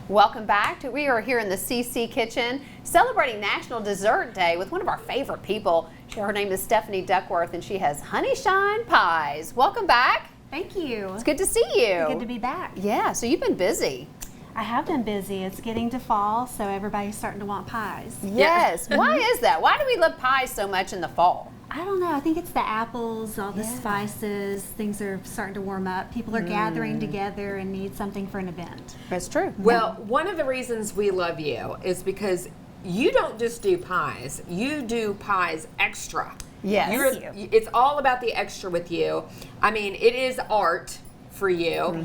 Welcome back. We are here in the CC Kitchen celebrating National Dessert Day with one of our favorite people. Her name is Stephanie Duckworth, and she has Honeyshine pies. Welcome back. Thank you. It's good to see you. Good to be back. Yeah, so you've been busy. I have been busy. It's getting to fall, so everybody's starting to want pies. Yes. Why is that? Why do we love pies so much in the fall? I don't know. I think it's the apples, all the spices. Things are starting to warm up. People are gathering together and need something for an event. That's true. Well, one of the reasons we love you is because you don't just do pies. You do pies extra. Yes. It's all about the extra with you. I mean, it is art for you.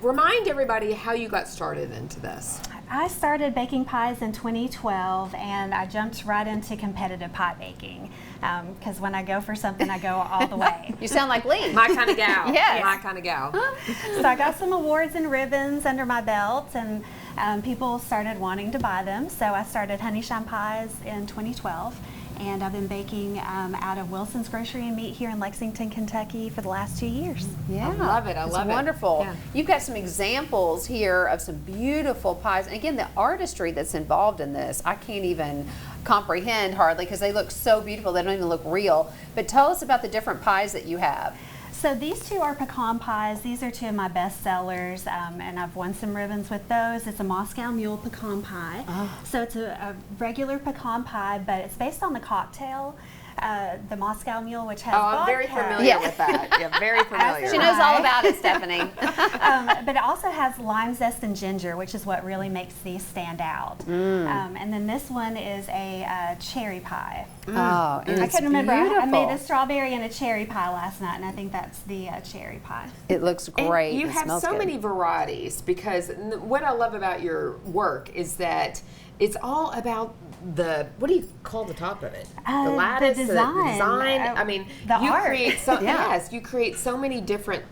Remind everybody how you got started into this. I started baking pies in 2012, and I jumped right into competitive pie baking because when I go for something, I go all the way. You sound like Lee. My kind of gal. Yes. My kind of gal. So I got some awards and ribbons under my belt, and people started wanting to buy them. So I started Honeyshine Pies in 2012. And I've been baking out of Wilson's Grocery and Meat here in Lexington, Kentucky for the last 2 years. Yeah. I love it. I love it. It's wonderful. Yeah. You've got some examples here of some beautiful pies. And again, the artistry that's involved in this, I can't even comprehend hardly because they look so beautiful. They don't even look real. But tell us about the different pies that you have. So these two are pecan pies. These are two of my best sellers, and I've won some ribbons with those. It's a Moscow Mule pecan pie. So it's a regular pecan pie, but it's based on the cocktail, the Moscow Mule, which has vodka. I'm very familiar with that. Yeah, very familiar. She knows all about it, Stephanie. But it also has lime zest and ginger, which is what really makes these stand out. And then this one is a cherry pie. Oh, and I it's couldn't remember. I beautiful. made a strawberry and a cherry pie last night, and I think that's the cherry pie. It looks great. And you It have smells so good. many varieties because what I love about your work is that it's all about what do you call the top of it? The lattice, the design. I mean, the you art. create so yes, you create so many different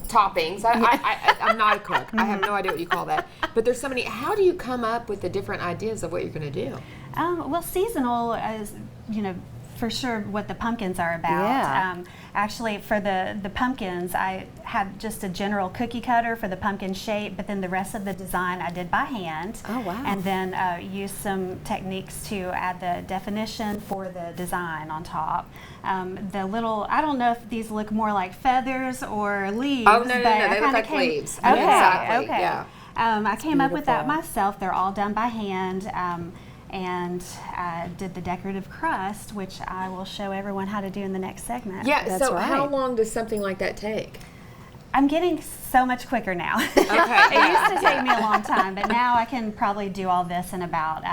toppings. I'm not a cook. I have no idea what you call that. But there's so many. How do you come up with the different ideas of what you're going to do? Well, seasonal is, for sure what the pumpkins are about. Yeah. Actually, for the pumpkins, I had just a general cookie cutter for the pumpkin shape, but then the rest of the design I did by hand. Oh, wow. And then used some techniques to add the definition for the design on top. The little, I don't know if these look more like feathers or leaves. Oh, no, but they look like leaves. Okay, Exactly, okay. yeah. I came up with that beautiful. myself. They're all done by hand. And did the decorative crust, which I will show everyone how to do in the next segment. Yeah. That's So how right. long does something like that take? I'm getting so much quicker now. Okay. It used to take me a long time, but now I can probably do all this in about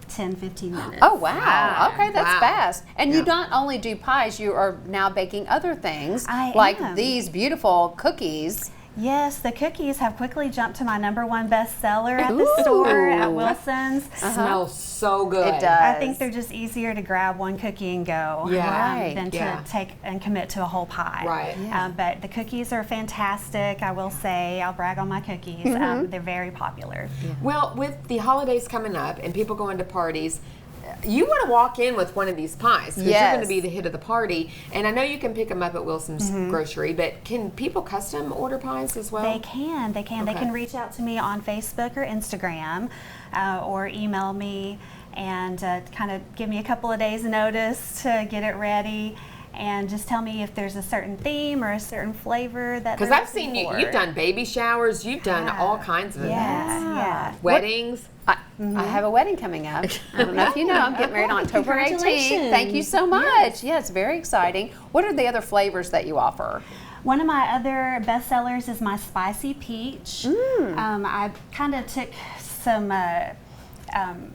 10, 15 minutes. Oh, wow. Okay, that's Wow. fast. And Yeah. you not only do pies, you are now baking other things, I like am. these beautiful cookies. Yes, the cookies have quickly jumped to my #1 bestseller at the Ooh. store at Wilson's. Smells so good. It does. I think they're just easier to grab one cookie and go Yeah. Right. than to Yeah. take and commit to a whole pie. Right. Yeah. But the cookies are fantastic, I will say. I'll brag on my cookies. They're very popular. Well, with the holidays coming up and people going to parties, you want to walk in with one of these pies because you're going Yes. to be the hit of the party. And I know you can pick them up at Wilson's Grocery, but can people custom order pies as well? They can. They Okay. can reach out to me on Facebook or Instagram or email me and kind of give me a couple of days notice to get it ready. And just tell me if there's a certain theme or a certain flavor that Because they're I've seen looking for. you've done baby showers, you've done all kinds of Yeah, events. yeah. Weddings. I have a wedding coming up. I don't know if you know, I'm getting married on October 18th. Congratulations. Thank you so much. Yeah, it's very exciting. What are the other flavors that you offer? One of my other bestsellers is my spicy peach. I kind of took some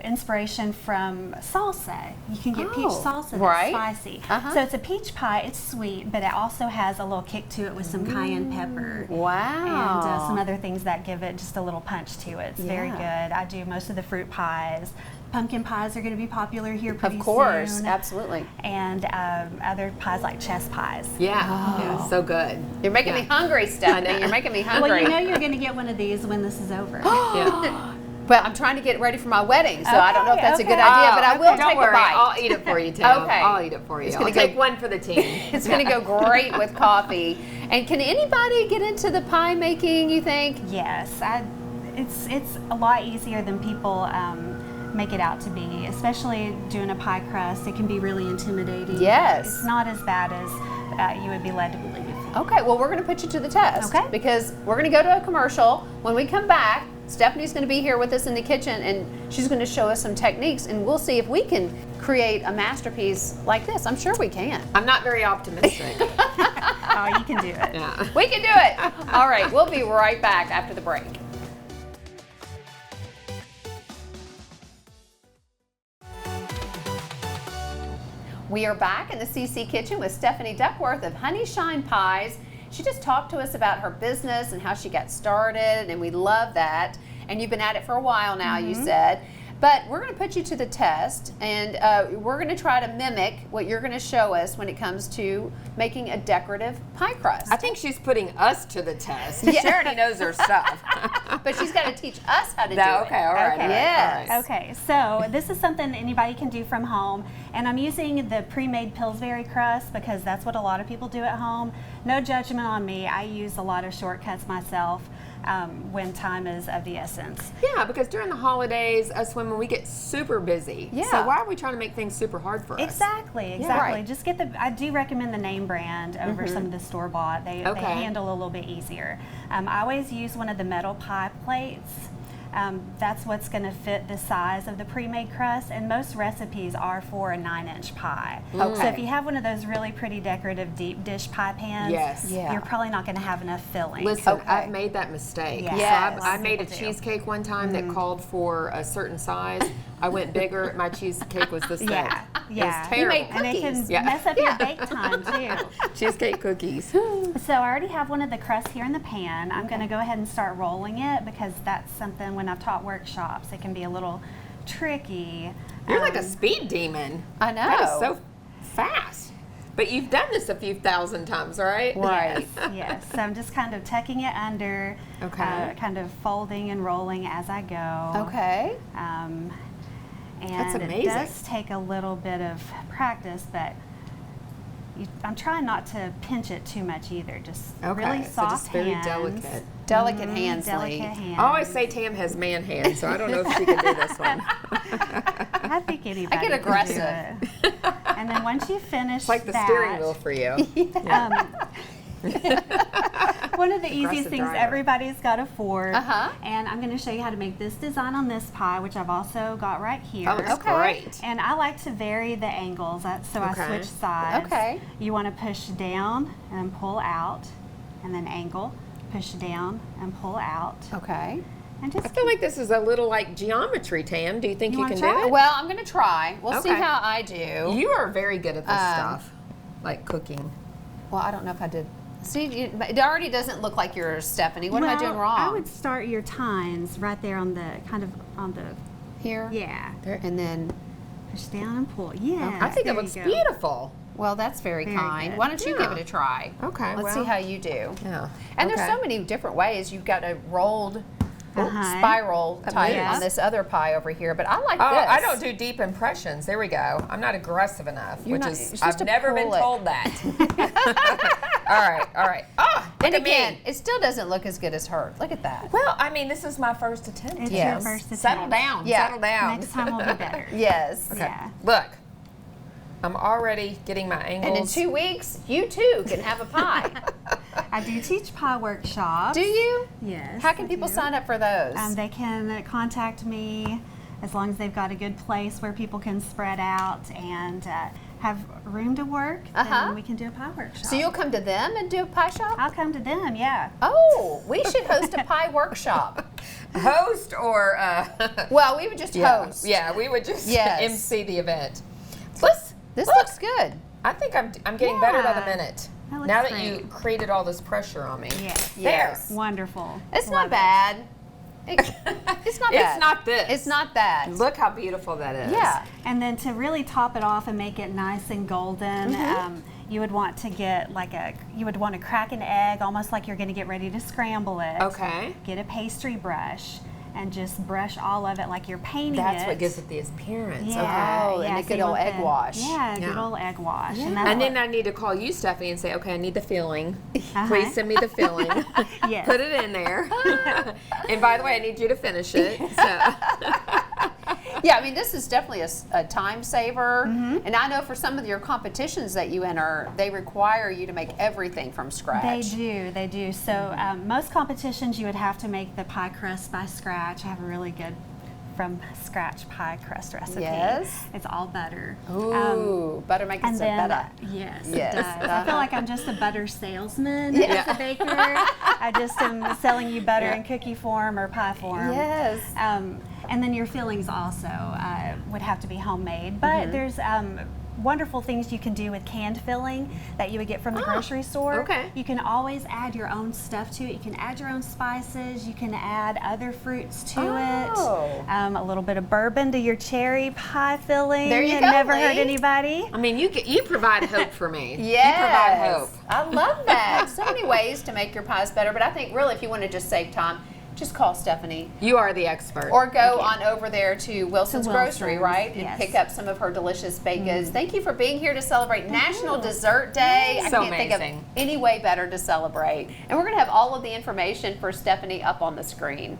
inspiration from salsa. You can get peach Oh, salsa that's right. spicy. Uh-huh. So it's a peach pie. It's sweet, but it also has a little kick to it with some cayenne pepper. Wow. And some other things that give it just a little punch to it. It's very Yeah. good. I do most of the fruit pies. Pumpkin pies are going to be popular here pretty Of course, soon. absolutely. And other pies like chess pies. Yeah, so good. You're making me hungry, Stephanie. You're making me hungry. Well, you know you're going to get one of these when this is over. Yeah. Well, I'm trying to get ready for my wedding, so I don't know if that's a good Okay. idea, but I will Don't take worry, a bite. I'll eat it for you, Tim. Okay. I'll eat it for you. It's I'll gonna take go- one for the team. It's going to go great with coffee. And can anybody get into the pie making, you think? Yes, It's a lot easier than people make it out to be, especially doing a pie crust. It can be really intimidating. Yes. It's not as bad as you would be led to believe. Okay, well, we're going to put you to the test. Okay. Because we're going to go to a commercial. When we come back, Stephanie's going to be here with us in the kitchen, and she's going to show us some techniques, and we'll see if we can create a masterpiece like this. I'm sure we can. I'm not very optimistic. Oh, you can do it. Yeah. We can do it. All right, we'll be right back after the break. We are back in the CC kitchen with Stephanie Duckworth of Honeyshine Pies. She just talked to us about her business and how she got started, and we love that. And you've been at it for a while now, you said. But we're going to put you to the test, and we're going to try to mimic what you're going to show us when it comes to making a decorative pie crust. I think she's putting us to the test. She already knows her stuff. But she's got to teach us how to do it. Okay, all right. Okay. All right, Yes. all right. Okay, so this is something anybody can do from home, and I'm using the pre-made Pillsbury crust because that's what a lot of people do at home. No judgment on me. I use a lot of shortcuts myself when time is of the essence. Yeah, because during the holidays, us women, we get super busy. Yeah. So why are we trying to make things super hard for us? Exactly. Right. Just get I do recommend the name brand over some of the store bought. They Okay. handle a little bit easier. I always use one of the metal pie plates. That's what's going to fit the size of the pre-made crust, and most recipes are for a 9-inch pie. Okay. So if you have one of those really pretty decorative deep dish pie pans, Yes. Yeah. you're probably not going to have enough filling. Listen, Okay. I've made that mistake. Yes. So Yes. I made a People do. cheesecake one time that called for a certain size. I went bigger. My cheesecake was this thick. Yeah, yeah. It was terrible. You made And it can cookies. Yeah. mess up your bake time too. Cheesecake cookies. So I already have one of the crusts here in the pan. I'm going to go ahead and start rolling it because that's something when I've taught workshops, it can be a little tricky. You're like a speed demon. I know. That is so fast. But you've done this a few thousand times, right? Right. Yes, yes. So I'm just kind of tucking it under, Okay. kind of folding and rolling as I go. Okay. And That's it amazing. does take a little bit of practice, but I'm trying not to pinch it too much either. Just Okay. really So soft just very hands. delicate. Delicate hands, Delicate Lee. hands. I always say Tam has man hands, so I don't know if she can do this one. I think anybody I get can do aggressive. it. And then once you finish It's like the that, steering wheel for you. one of the easiest Aggressive things driver. everybody's got a fork. Uh-huh. And I'm going to show you how to make this design on this pie, which I've also got right here. That looks Okay. great. And I like to vary the angles, so I Okay. switch sides. Okay. You want to push down and pull out, and then angle, push down and pull out, Okay. and just I feel like this is a little like geometry, Tam. Do you think You you wanna can try do it? Well, I'm going to try. We'll see Okay. how I do. You are very good at this Um, stuff, like cooking. Well, I don't know if I did. See, it already doesn't look like yours, Stephanie. What am I doing Well, wrong? I would start your tines right there on the Here. yeah. And then, Push down and pull. Yeah. I think there it you looks go. beautiful. well, that's very, Very kind. good. Why don't you give Yeah. it a try? Okay, Let's see well. how you do. Yeah. And there's Okay. so many different ways. You've got a rolled Uh-huh. spiral type Yeah. on this other pie over here, but I like Oh, this. I don't do deep impressions. There we go. I'm not aggressive enough, You're which not- is you're supposed I've to never been pull it. told that. all right, all right. Oh, look And at again, me. it still doesn't look as good as her. Look at that. Well, I mean, this is my first attempt. It's Yes. your first attempt. Settle down. Yeah. Settle down. Next time will be better. Yes. Okay. Yeah. Look, I'm already getting my angles. And in 2 weeks, you too can have a pie. I do teach pie workshops. Do you? Yes. How can I people do. sign up for those? They can contact me as long as they've got a good place where people can spread out and have room to work. Uh-huh. Then we can do a pie workshop. So you'll come to them and do a pie shop? I'll come to them. Yeah. Oh, we should host a pie workshop. host or Well, we would just host. Yeah, we would just Yes. MC the event. This Look. looks good. I think I'm getting better by the Yeah. minute. That looks Now that great. you created all this pressure on me. Yes. Yes. Wonderful. It's Love not it. bad. It's not bad. It's not this. It's not that. Look how beautiful that is. Yeah. And then to really top it off and make it nice and golden, Mm-hmm. you would want to get you would want to crack an egg, almost like you're going to get ready to scramble it. Okay. Get a pastry brush and just brush all of it like you're painting That's it. what gives it the appearance. Yeah, Oh, and yeah, a so good you old want egg the- wash. Yeah, Yeah. good old egg wash. Yeah. that's And then what- I need to call you, Stephanie, and say, okay, I need the filling. Uh-huh. Please send me the filling. Yes. Put it in there. And by the way, I need you to finish it. So. Yeah, I mean, this is definitely a time saver. Mm-hmm. And I know for some of your competitions that you enter, they require you to make everything from scratch. They do. So most competitions you would have to make the pie crust by scratch. I have a really good from scratch pie crust recipe. Yes. It's all butter. Ooh, butter makes And it then, better. yes, Yes, it does. I feel uh-huh. like I'm just a butter salesman Yeah. as a baker. I just am selling you butter Yeah. in cookie form or pie form. Yes. And then your fillings also would have to be homemade. But there's wonderful things you can do with canned filling that you would get from the grocery store. okay. You can always add your own stuff to it. You can add your own spices. You can add other fruits to Oh. it. A little bit of bourbon to your cherry pie filling. There you It go, never hurt Lee. anybody. I mean, you provide hope for me. Yes. You provide hope. I love that. So many ways to make your pies better, but I think really if you want to just save time, just call Stephanie. You are the expert. Or go on over there to Wilson's Grocery, Wilson's, right? And yes. pick up some of her delicious baked goods. Thank you for being here to celebrate National Dessert Day. I So can't think of amazing. any way better to celebrate. And we're going to have all of the information for Stephanie up on the screen.